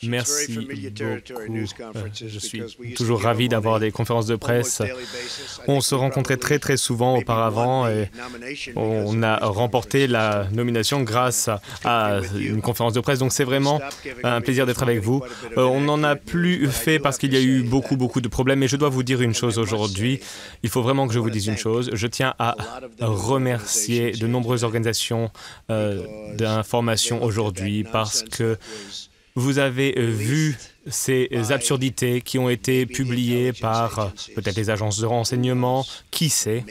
Merci beaucoup. Je suis toujours ravi d'avoir des conférences de presse. On se rencontrait très souvent auparavant et on a remporté la nomination grâce à une conférence de presse. Donc c'est vraiment un plaisir d'être avec vous. On n'en a plus fait parce qu'il y a eu beaucoup de problèmes. Mais je dois vous dire une chose aujourd'hui. Il faut vraiment que je vous dise une chose. Je tiens à remercier de nombreuses organisations d'information aujourd'hui parce que vous avez vu ces absurdités qui ont été publiées par peut-être les agences de renseignement, qui sait?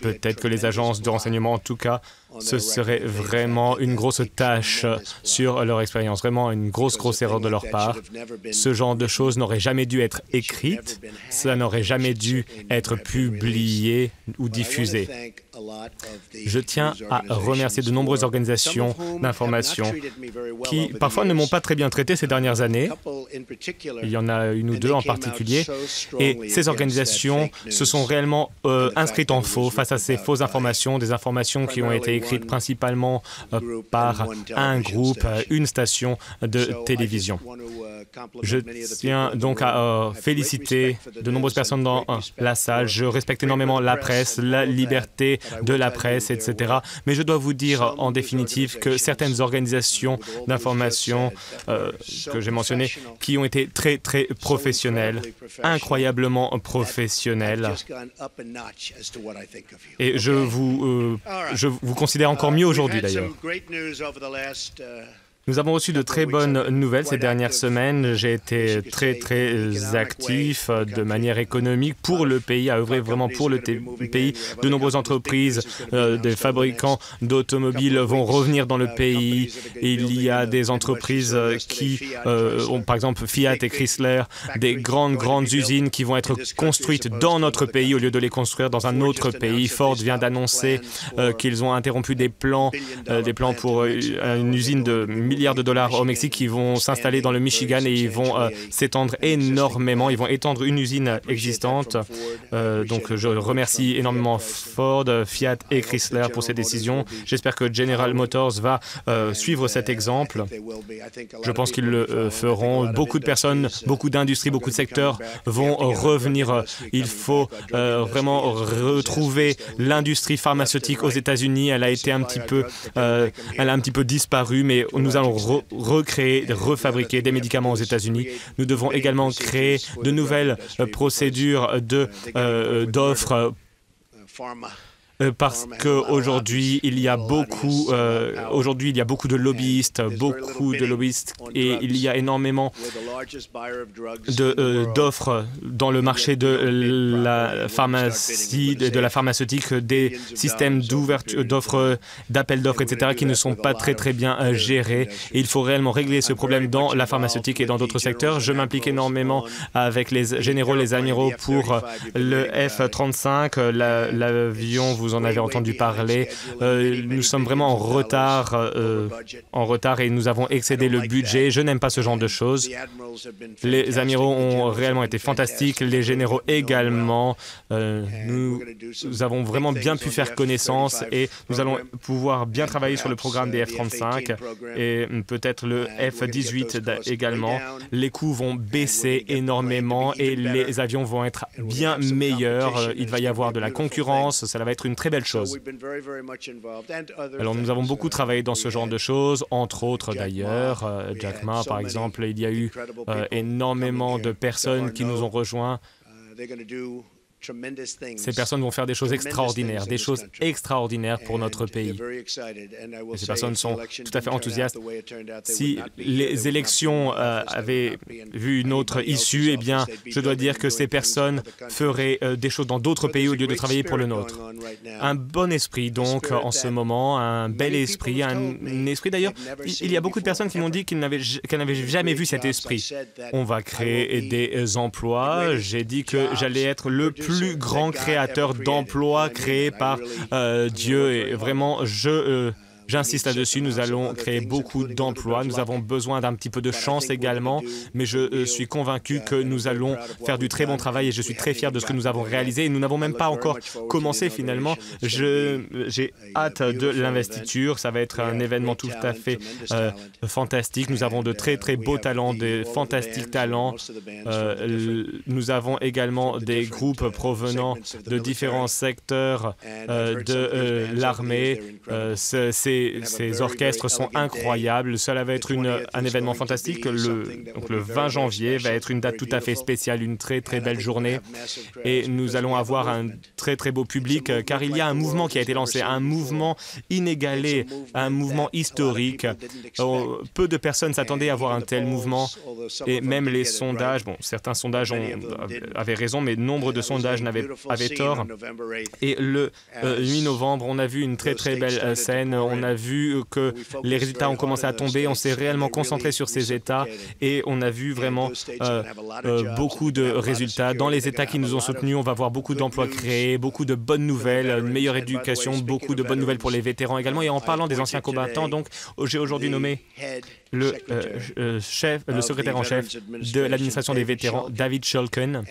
Peut-être que les agences de renseignement, en tout cas, ce serait vraiment une grosse tâche sur leur expérience, vraiment une grosse erreur de leur part. Ce genre de choses n'aurait jamais dû être écrite, ça n'aurait jamais dû être publié ou diffusé. Je tiens à remercier de nombreuses organisations d'information qui, parfois, ne m'ont pas très bien traité ces dernières années. Il y en a une ou deux en particulier. Et ces organisations se sont réellement inscrites en faux face à ces fausses informations, des informations qui ont été écrites principalement par un groupe, une station de télévision. Je tiens donc à féliciter de nombreuses personnes dans la salle. Je respecte énormément la presse, la liberté de la presse, etc. Mais je dois vous dire en définitive que certaines organisations d'information que j'ai mentionnées, qui ont été très professionnelles, incroyablement professionnelles. Et je vous considère encore mieux aujourd'hui d'ailleurs. Nous avons reçu de très bonnes nouvelles ces dernières semaines. J'ai été très actif de manière économique pour le pays, à œuvrer vraiment pour le pays. De nombreuses entreprises, des fabricants d'automobiles vont revenir dans le pays. Il y a des entreprises qui ont, par exemple, Fiat et Chrysler, des grandes usines qui vont être construites dans notre pays au lieu de les construire dans un autre pays. Ford vient d'annoncer qu'ils ont interrompu des plans pour une usine de milliards de dollars au Mexique qui vont s'installer dans le Michigan et ils vont s'étendre énormément. Ils vont étendre une usine existante. Donc je remercie énormément Ford, Fiat et Chrysler pour ces décisions. J'espère que General Motors va suivre cet exemple. Je pense qu'ils le feront. Beaucoup de personnes, beaucoup d'industries, beaucoup de secteurs vont revenir. Il faut vraiment retrouver l'industrie pharmaceutique aux États-Unis. Elle a été un petit peu disparu, mais nous allons recréer, refabriquer des médicaments aux États-Unis. Nous devons également créer de nouvelles procédures d'offres parce qu'aujourd'hui, il y a beaucoup de lobbyistes, et il y a énormément d'offres dans le marché de la pharmacie, de la pharmaceutique, des systèmes d'offres, d'appels d'offres, etc., qui ne sont pas très bien gérés. Et il faut réellement régler ce problème dans la pharmaceutique et dans d'autres secteurs. Je m'implique énormément avec les généraux, les amiraux pour le F-35, l'avion, vous en avez entendu parler. Nous sommes vraiment en retard et nous avons excédé le budget. Je n'aime pas ce genre de choses. Les amiraux ont réellement été fantastiques, les généraux également. Nous avons vraiment bien pu faire connaissance et nous allons pouvoir bien travailler sur le programme des F-35 et peut-être le F-18 également. Les coûts vont baisser énormément et les avions vont être bien meilleurs. Il va y avoir de la concurrence, ça va être une très belle chose. Alors nous avons beaucoup travaillé dans ce genre de choses, entre autres d'ailleurs, Jack Ma par exemple, il y a eu énormément de personnes qui nous ont rejoints. Ces personnes vont faire des choses extraordinaires pour notre pays. Et ces personnes sont tout à fait enthousiastes. Si les élections avaient vu une autre issue, eh bien, je dois dire que ces personnes feraient des choses dans d'autres pays au lieu de travailler pour le nôtre. Un bon esprit, donc, en ce moment, un bel esprit, un esprit d'ailleurs. Il y a beaucoup de personnes qui m'ont dit qu'elles n'avaient jamais vu cet esprit. On va créer des emplois. J'ai dit que j'allais être le plus grand créateur d'emplois créés par Dieu. Et vraiment, J'insiste là-dessus, nous allons créer beaucoup d'emplois. Nous avons besoin d'un petit peu de chance également, mais je suis convaincu que nous allons faire du très bon travail et je suis très fier de ce que nous avons réalisé. Et nous n'avons même pas encore commencé finalement. J'ai hâte de l'investiture. Ça va être un événement tout à fait fantastique. Nous avons de très très beaux talents, de fantastiques talents. Nous avons également des groupes provenant de différents secteurs de l'armée. Ces orchestres sont incroyables. Cela va être un événement fantastique. Donc le 20 janvier va être une date tout à fait spéciale, une très très belle journée. Et nous allons avoir un très très beau public car il y a un mouvement qui a été lancé, un mouvement inégalé, un mouvement historique. Peu de personnes s'attendaient à voir un tel mouvement et même les sondages, bon, certains sondages avaient raison, mais nombre de sondages avaient tort. Et le 8 novembre, on a vu une très très belle scène. On a vu que les résultats ont commencé à tomber. On s'est réellement concentré sur ces États et on a vu vraiment beaucoup de résultats. Dans les États qui nous ont soutenus, on va voir beaucoup d'emplois créés, beaucoup de bonnes nouvelles, une meilleure éducation, beaucoup de bonnes nouvelles pour les vétérans également. Et en parlant des anciens combattants, donc j'ai aujourd'hui nommé le secrétaire en chef de l'administration des vétérans, David Shulkin.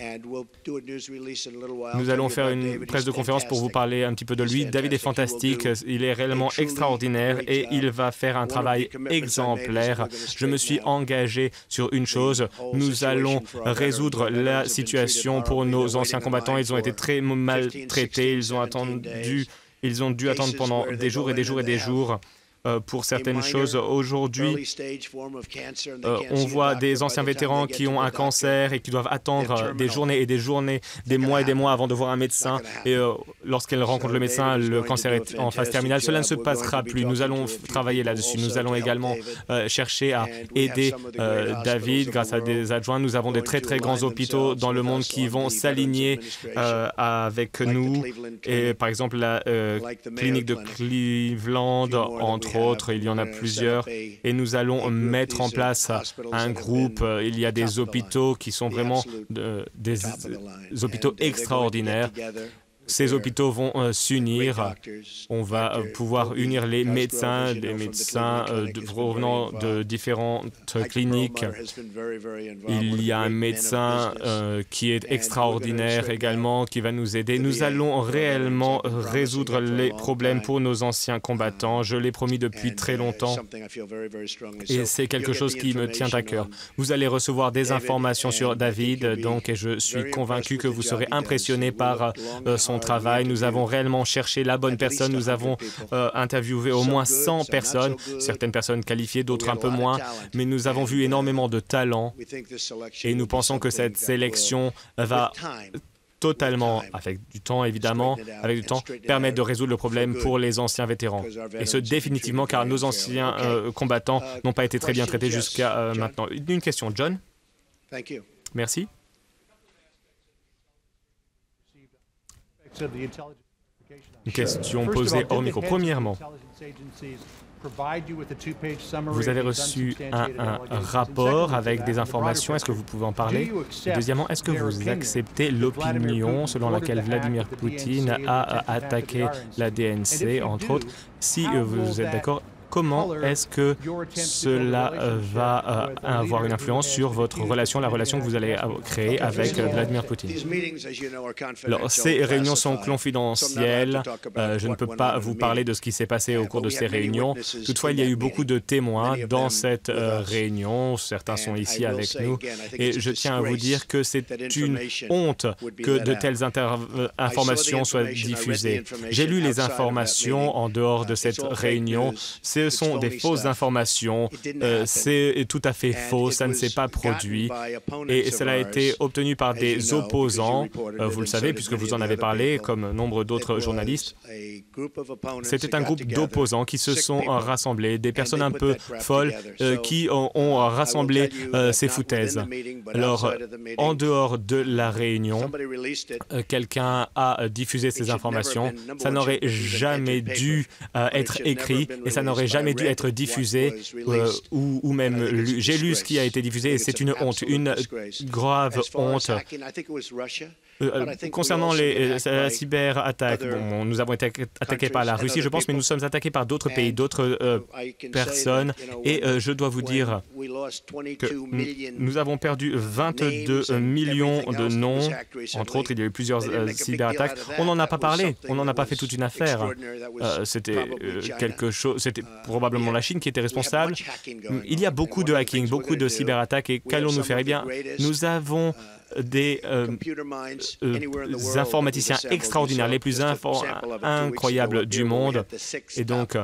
Nous allons faire une presse de conférence pour vous parler un petit peu de lui. David est fantastique, il est réellement extraordinaire et il va faire un travail exemplaire. Je me suis engagé sur une chose, nous allons résoudre la situation pour nos anciens combattants. Ils ont été très maltraités, ils ont dû attendre pendant des jours et des jours et des jours pour certaines choses. Aujourd'hui, on voit des anciens vétérans qui ont un cancer et qui doivent attendre des journées et des journées, des mois et des mois avant de voir un médecin. Et lorsqu'ils rencontrent le médecin, le cancer est en phase terminale. Cela ne se passera plus. Nous allons travailler là-dessus. Nous allons également chercher à aider David grâce à des adjoints. Nous avons des très, très grands hôpitaux dans le monde qui vont s'aligner avec nous. Et par exemple, la clinique de Cleveland, entre autres, il y en a plusieurs, et nous allons mettre en place un groupe. Il y a des hôpitaux qui sont vraiment des hôpitaux extraordinaires. Ces hôpitaux vont s'unir. On va pouvoir unir les médecins, des médecins provenant de différentes cliniques. Il y a un médecin qui est extraordinaire également, qui va nous aider. Nous allons réellement résoudre les problèmes pour nos anciens combattants. Je l'ai promis depuis très longtemps et c'est quelque chose qui me tient à cœur. Vous allez recevoir des informations sur David, donc, et je suis convaincu que vous serez impressionnés par son travail. Nous avons réellement cherché la bonne personne. Nous avons interviewé au moins 100 personnes, certaines personnes qualifiées, d'autres un peu moins, mais nous avons vu énormément de talents et nous pensons que cette sélection va totalement, avec du temps évidemment, permettre de résoudre le problème pour les anciens vétérans. Et ce, définitivement, car nos anciens combattants n'ont pas été très bien traités jusqu'à maintenant. Une question, John? Merci. Une question posée hors micro. Premièrement, vous avez reçu un rapport avec des informations. Est-ce que vous pouvez en parler? Deuxièmement, est-ce que vous acceptez l'opinion selon laquelle Vladimir Poutine a attaqué la DNC, entre autres? Si vous êtes d'accord, comment est-ce que cela va avoir une influence sur votre relation, la relation que vous allez créer avec Vladimir Poutine? Alors, ces réunions sont confidentielles. Je ne peux pas vous parler de ce qui s'est passé au cours de ces réunions. Toutefois, il y a eu beaucoup de témoins dans cette réunion. Certains sont ici avec nous. Et je tiens à vous dire que c'est une honte que de telles informations soient diffusées. J'ai lu les informations en dehors de cette réunion. Ce sont des fausses informations, c'est tout à fait faux, ça ne s'est pas produit et cela a été obtenu par des opposants, vous le savez puisque vous en avez parlé, comme nombre d'autres journalistes. C'était un groupe d'opposants qui se sont rassemblés, des personnes un peu folles qui ont rassemblé ces foutaises. Alors, en dehors de la réunion, quelqu'un a diffusé ces informations, ça n'aurait jamais dû être écrit et ça n'aurait jamais dû être diffusé ou même lu. J'ai lu ce qui a été diffusé et c'est une honte, une grave honte. Concernant la cyberattaque, bon, nous avons été attaqués par la Russie, je pense, mais nous sommes attaqués par d'autres pays, d'autres personnes. Et je dois vous dire que nous avons perdu 22 millions de noms. Entre autres, il y a eu plusieurs cyberattaques. On n'en a pas parlé, on n'en a pas fait toute une affaire. C'était quelque chose, c'était probablement la Chine qui était responsable. Il y a beaucoup de hacking, beaucoup de cyberattaques. Et qu'allons-nous faire? Eh bien, nous avons des informaticiens extraordinaires, les plus incroyables du monde. Et donc,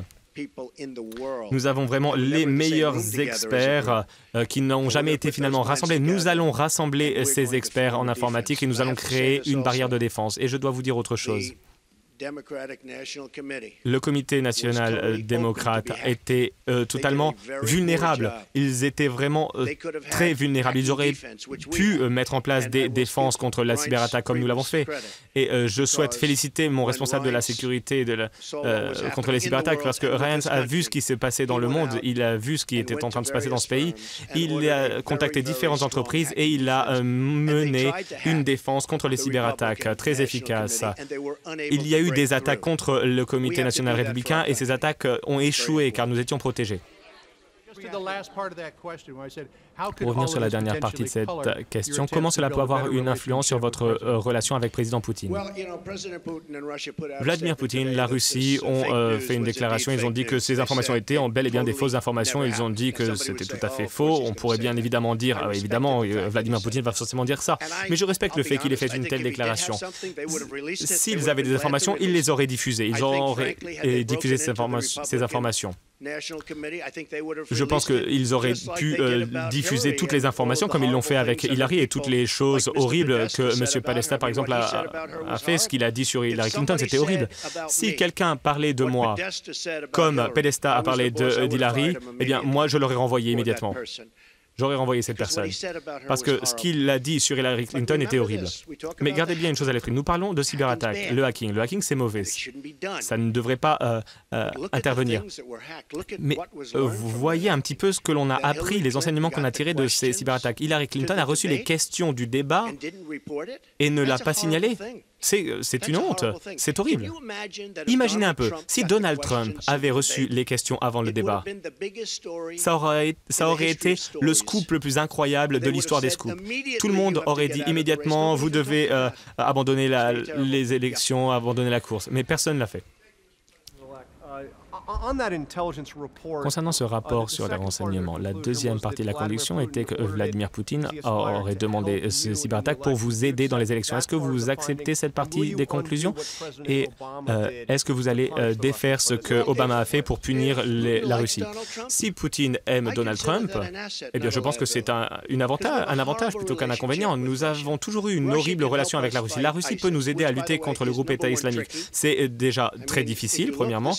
nous avons vraiment les meilleurs experts qui n'ont jamais été finalement rassemblés. Nous allons rassembler ces experts en informatique et nous allons créer une barrière de défense. Et je dois vous dire autre chose. Le comité national démocrate était totalement vulnérable. Ils étaient vraiment très vulnérables. Ils auraient pu mettre en place des défenses contre la cyberattaque comme nous l'avons fait. Et je souhaite féliciter mon responsable de la sécurité contre les cyberattaques parce que Ryan a vu ce qui s'est passé dans le monde. Il a vu ce qui était en train de se passer dans ce pays. Il a contacté différentes entreprises et il a mené une défense contre les cyberattaques très efficace. Il y a eu des attaques contre le comité national républicain et ces attaques ont échoué car nous étions protégés. Pour revenir sur la dernière partie de cette question, comment cela peut avoir une influence sur votre relation avec président Poutine? Vladimir Poutine, la Russie ont fait une déclaration. Ils ont dit que ces informations étaient bel et bien des fausses informations. Ils ont dit que c'était tout à fait faux. On pourrait bien évidemment dire, évidemment, Vladimir Poutine va forcément dire ça. Mais je respecte le fait qu'il ait fait une telle déclaration. S'ils avaient des informations, ils les auraient diffusées. Ils auraient diffusé ces informations. Je pense qu'ils auraient pu diffuser toutes les informations comme ils l'ont fait avec Hillary et toutes les choses horribles que M. Podesta, par exemple, a fait. Ce qu'il a dit sur Hillary Clinton, c'était horrible. Si quelqu'un parlait de moi comme Podesta a parlé d'Hillary, eh bien, moi, je l'aurais renvoyé immédiatement. J'aurais renvoyé cette personne. Parce que ce qu'il a dit sur Hillary Clinton était horrible. Mais gardez bien une chose à l'esprit. Nous parlons de cyberattaque, le hacking. Le hacking, c'est mauvais. Ça ne devrait pas intervenir. Mais vous voyez un petit peu ce que l'on a appris, les enseignements qu'on a tirés de ces cyberattaques. Hillary Clinton a reçu les questions du débat et ne l'a pas signalé. C'est une honte, c'est horrible. Imaginez un peu, si Donald Trump avait reçu les questions avant le débat, ça aurait été le scoop le plus incroyable de l'histoire des scoops. Tout le monde aurait dit immédiatement, vous devez abandonner les élections, abandonner la course, mais personne ne l'a fait. Concernant ce rapport sur les renseignements, la deuxième partie de la conduction était que Vladimir Poutine aurait demandé ces cyberattaques pour vous aider dans les élections. Est-ce que vous acceptez cette partie des conclusions? Et est-ce que vous allez défaire ce que Obama a fait pour punir la Russie? Si Poutine aime Donald Trump, eh bien je pense que c'est un avantage plutôt qu'un inconvénient. Nous avons toujours eu une horrible relation avec la Russie. La Russie peut nous aider à lutter contre le groupe État islamique. C'est déjà très difficile, premièrement.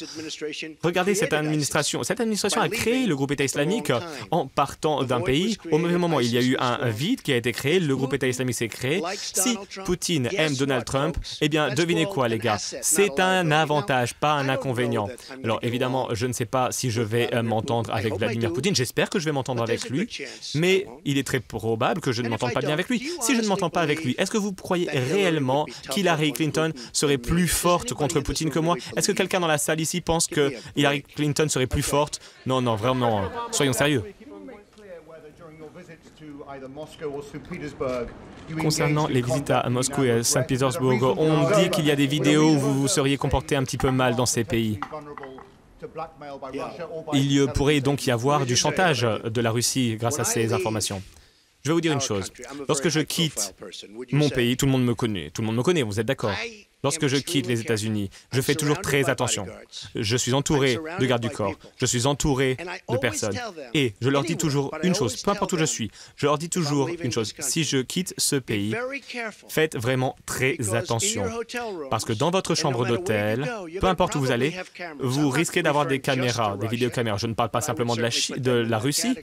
Regardez cette administration. Cette administration a créé le groupe État islamique en partant d'un pays. Au mauvais moment, il y a eu un vide qui a été créé. Le groupe État islamique s'est créé. Si Poutine aime Donald Trump, eh bien, devinez quoi, les gars? C'est un avantage, pas un inconvénient. Alors, évidemment, je ne sais pas si je vais m'entendre avec Vladimir Poutine. J'espère que je vais m'entendre avec lui, mais il est très probable que je ne m'entende pas bien avec lui. Si je ne m'entends pas avec lui, est-ce que vous croyez réellement qu'Hillary Clinton serait plus forte contre Poutine que moi? Est-ce que quelqu'un dans la salle ici pense que Hillary Clinton serait plus forte? Non, non, vraiment, soyons sérieux. Concernant les visites à Moscou et à Saint-Pétersbourg, on dit qu'il y a des vidéos où vous vous seriez comporté un petit peu mal dans ces pays. Il pourrait donc y avoir du chantage de la Russie grâce à ces informations. Je vais vous dire une chose. Lorsque je quitte mon pays, tout le monde me connaît. Tout le monde me connaît, vous êtes d'accord? Lorsque je quitte les États-Unis, je fais toujours très attention. Je suis entouré de gardes du corps. Je suis entouré de personnes. Et je leur dis toujours une chose, peu importe où je suis, je leur dis toujours une chose. Si je quitte ce pays, faites vraiment très attention. Parce que dans votre chambre d'hôtel, peu importe où vous allez, vous risquez d'avoir des caméras, des vidéocaméras. Je ne parle pas simplement de la Russie.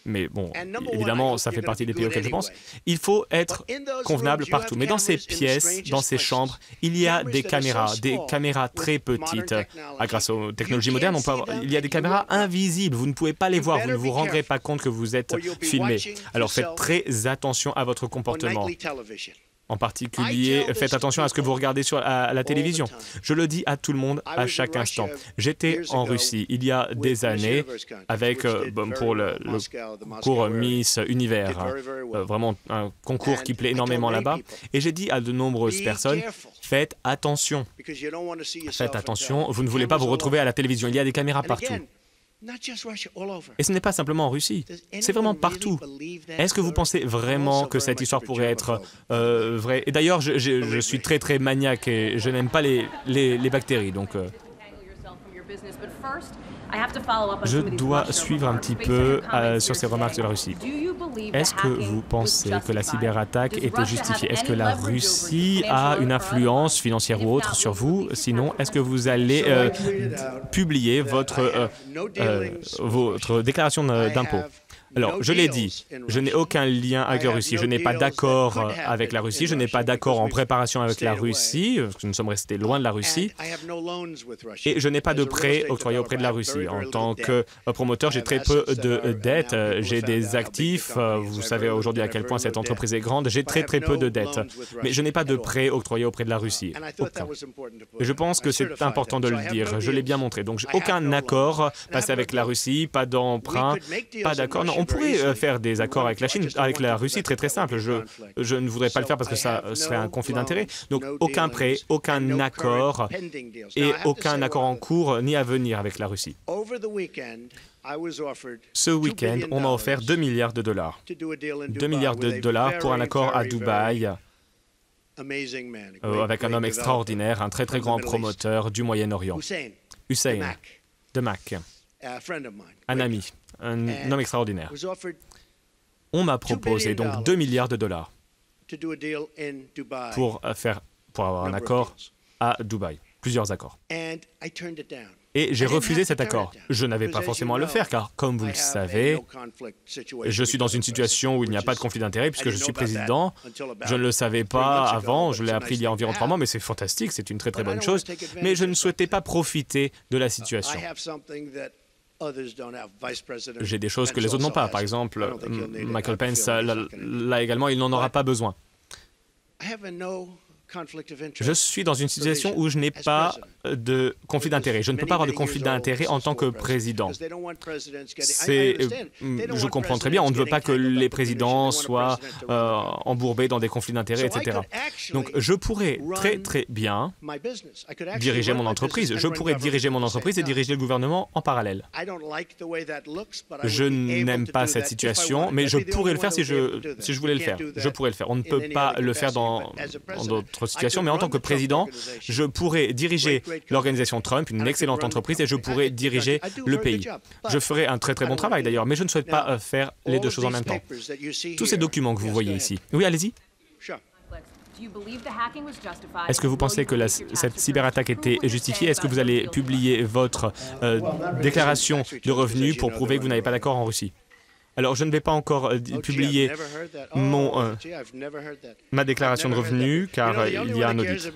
mais bon, évidemment, ça fait partie des pays auxquels je pense, il faut être convenable partout. Mais dans ces pièces, dans ces chambres, il y a des caméras très petites. Grâce aux technologies modernes, il y a des caméras invisibles. Vous ne pouvez pas les voir, vous ne vous rendrez pas compte que vous êtes filmé. Alors faites très attention à votre comportement. En particulier, faites attention à ce que vous regardez à la télévision. Je le dis à tout le monde à chaque instant. J'étais en Russie il y a des années pour le concours Miss Univers, vraiment un concours qui plaît énormément là-bas. Et j'ai dit à de nombreuses personnes, faites attention. Faites attention, vous ne voulez pas vous retrouver à la télévision. Il y a des caméras partout. Et ce n'est pas simplement en Russie, c'est vraiment partout. Est-ce que vous pensez vraiment que cette histoire pourrait être vraie? Et d'ailleurs, je suis très maniaque et je n'aime pas les bactéries, donc je dois suivre un petit peu sur ces remarques de la Russie. Est-ce que vous pensez que la cyberattaque était justifiée? Est-ce que la Russie a une influence financière ou autre sur vous? Sinon, est-ce que vous allez publier votre déclaration d'impôt? Alors, je l'ai dit, je n'ai aucun lien avec la Russie, je n'ai pas d'accord avec la Russie, je n'ai pas d'accord en préparation avec la Russie, parce que nous sommes restés loin de la Russie, et je n'ai pas de prêts octroyés auprès de la Russie. En tant que promoteur, j'ai très peu de dettes, j'ai des actifs, vous savez aujourd'hui à quel point cette entreprise est grande, j'ai très peu de dettes, mais je n'ai pas de prêts octroyés auprès de la Russie. Aucun. Et je pense que c'est important de le dire, je l'ai bien montré. Donc, aucun accord passé avec la Russie, pas d'emprunt, pas d'accord. Non, on pourrait faire des accords avec la Chine, avec la Russie, très simple. Je ne voudrais pas le faire parce que ça serait un conflit d'intérêts. Donc, aucun prêt, aucun accord et aucun accord en cours ni à venir avec la Russie. Ce week-end, on m'a offert 2 milliards de dollars. 2 milliards de dollars pour un accord à Dubaï avec un homme extraordinaire, un très grand promoteur du Moyen-Orient. Hussein, de Mac, un ami. Un homme extraordinaire. On m'a proposé donc 2 milliards de dollars pour avoir un accord à Dubaï, plusieurs accords. Et j'ai refusé cet accord. Je n'avais pas forcément à le faire, car comme vous le savez, je suis dans une situation où il n'y a pas de conflit d'intérêts, puisque je suis président. Je ne le savais pas avant, je l'ai appris il y a environ 3 mois, mais c'est fantastique, c'est une très bonne chose. Mais je ne souhaitais pas profiter de la situation. J'ai des choses que les autres n'ont pas. Par exemple, Michael Pence l'a également, il n'en aura pas besoin. Je suis dans une situation où je n'ai pas de conflit d'intérêt. Je ne peux pas avoir de conflit d'intérêt en tant que président. Je comprends très bien, on ne veut pas que les présidents soient embourbés dans des conflits d'intérêts, etc. Donc, je pourrais très bien diriger mon entreprise. Je pourrais diriger mon entreprise et diriger le gouvernement en parallèle. Je n'aime pas cette situation, mais je pourrais le faire si je voulais le faire. Je pourrais le faire. On ne peut pas le faire dans d'autres situations, mais en tant que président, je pourrais diriger l'organisation Trump, une excellente entreprise, et je pourrais diriger le pays. Je ferai un très bon travail d'ailleurs, mais je ne souhaite pas faire les deux choses en même temps. Tous ces documents que vous voyez ici. Oui, allez-y. Est-ce que vous pensez que cette cyberattaque était justifiée? Est-ce que vous allez publier votre déclaration de revenus pour prouver que vous n'avez pas d'accord en Russie? Alors, je ne vais pas encore publier ma déclaration de revenus, car il y a un audit.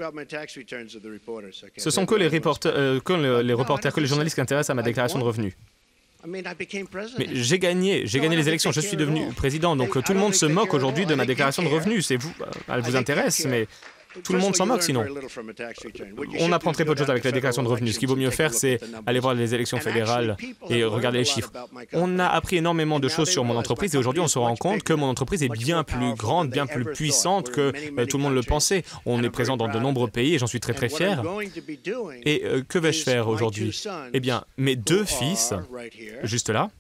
Ce sont que les reporters, que les journalistes qui intéressent à ma déclaration de revenus. Mais j'ai gagné les élections, je suis devenu président, donc tout le monde se moque aujourd'hui de ma déclaration de revenus. Elle vous intéresse, mais tout le monde s'en moque sinon. On apprend très peu de choses avec la déclaration de revenus. Ce qu'il vaut mieux faire, c'est aller voir les élections fédérales et regarder les chiffres. On a appris énormément de choses sur mon entreprise et aujourd'hui, on se rend compte que mon entreprise est bien plus grande, bien plus puissante que tout le monde le pensait. On est présent dans de nombreux pays et j'en suis très fier. Et que vais-je faire aujourd'hui? Eh bien, mes 2 fils, juste là,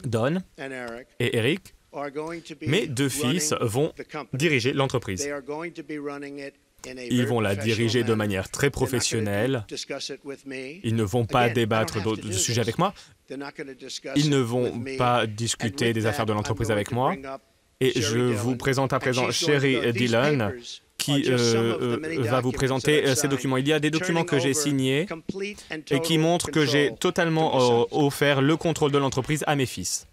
Don et Eric, mes 2 fils vont diriger l'entreprise. Ils vont la diriger de manière très professionnelle. Ils ne vont pas débattre de sujets avec moi. Ils ne vont pas discuter des affaires de l'entreprise avec moi. Et je vous présente à présent Sherry Dillon, qui va vous présenter ces documents. Il y a des documents que j'ai signés et qui montrent que j'ai totalement offert le contrôle de l'entreprise à mes fils.